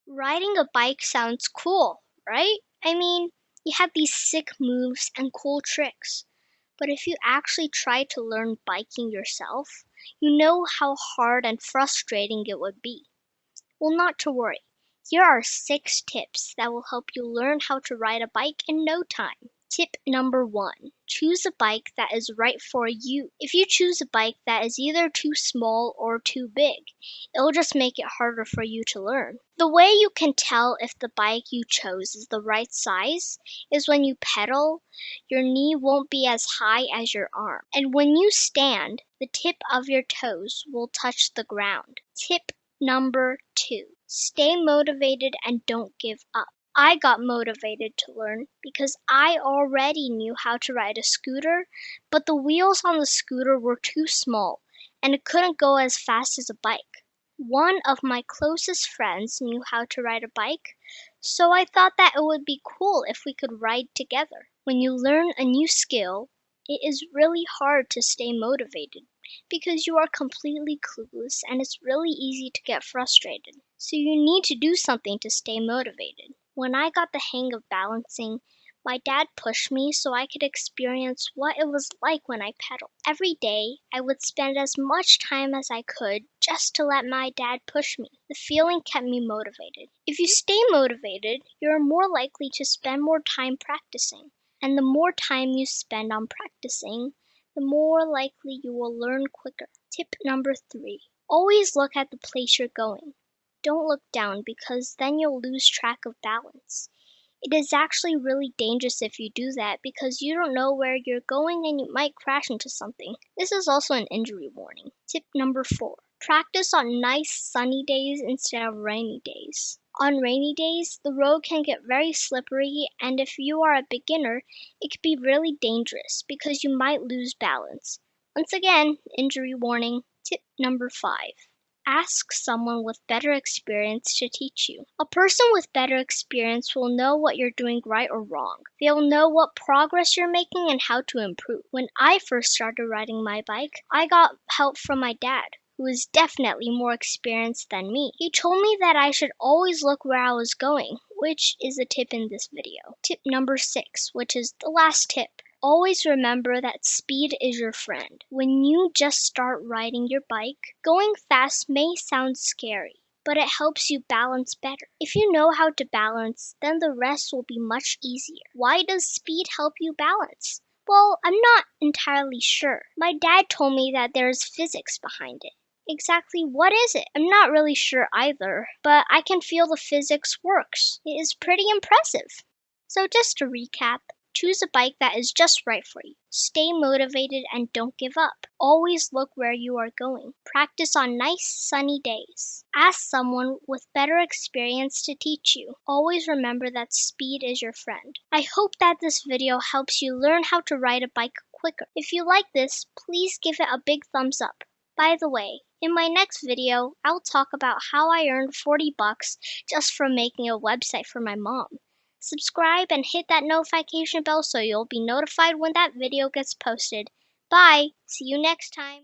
Riding a bike sounds cool, right? I mean, you have these sick moves and cool tricks. But if you actually try to learn biking yourself, you know how hard and frustrating it would be. Well, not to worry. Here are 6 tips that will help you learn how to ride a bike in no time. Tip number 1. Choose a bike that is right for you. If you choose a bike that is either too small or too big, it'll just make it harder for you to learn. The way you can tell if the bike you chose is the right size is when you pedal, your knee won't be as high as your arm. And when you stand, the tip of your toes will touch the ground. Tip number 2. Stay motivated and don't give up. I got motivated to learn because I already knew how to ride a scooter, but the wheels on the scooter were too small and it couldn't go as fast as a bike. One of my closest friends knew how to ride a bike, so I thought that it would be cool if we could ride together. When you learn a new skill, it is really hard to stay motivated because you are completely clueless and it's really easy to get frustrated. So you need to do something to stay motivated. When I got the hang of balancing, my dad pushed me so I could experience what it was like when I pedaled. Every day, I would spend as much time as I could just to let my dad push me. The feeling kept me motivated. If you stay motivated, you're more likely to spend more time practicing. And the more time you spend on practicing, the more likely you will learn quicker. Tip number 3. Always look at the place you're going. Don't look down because then you'll lose track of balance. It is actually really dangerous if you do that because you don't know where you're going and you might crash into something. This is also an injury warning. Tip number 4. Practice on nice sunny days instead of rainy days. On rainy days, the road can get very slippery, and if you are a beginner, it can be really dangerous because you might lose balance. Once again, injury warning. Tip number 5. Ask someone with better experience to teach you. A person with better experience will know what you're doing right or wrong. They'll know what progress you're making and how to improve. When I first started riding my bike, I got help from my dad, who is definitely more experienced than me. He told me that I should always look where I was going, which is a tip in this video. Tip number 6, which is the last tip. Always remember that speed is your friend. When you just start riding your bike, going fast may sound scary, but it helps you balance better. If you know how to balance, then the rest will be much easier. Why does speed help you balance? Well, I'm not entirely sure. My dad told me that there's physics behind it. Exactly what is it? I'm not really sure either, but I can feel the physics works. It is pretty impressive. So just to recap, choose a bike that is just right for you. Stay motivated and don't give up. Always look where you are going. Practice on nice sunny days. Ask someone with better experience to teach you. Always remember that speed is your friend. I hope that this video helps you learn how to ride a bike quicker. If you like this, please give it a big thumbs up. By the way, in my next video, I'll talk about how I earned $40 just from making a website for my mom. Subscribe and hit that notification bell so you'll be notified when that video gets posted. Bye! See you next time!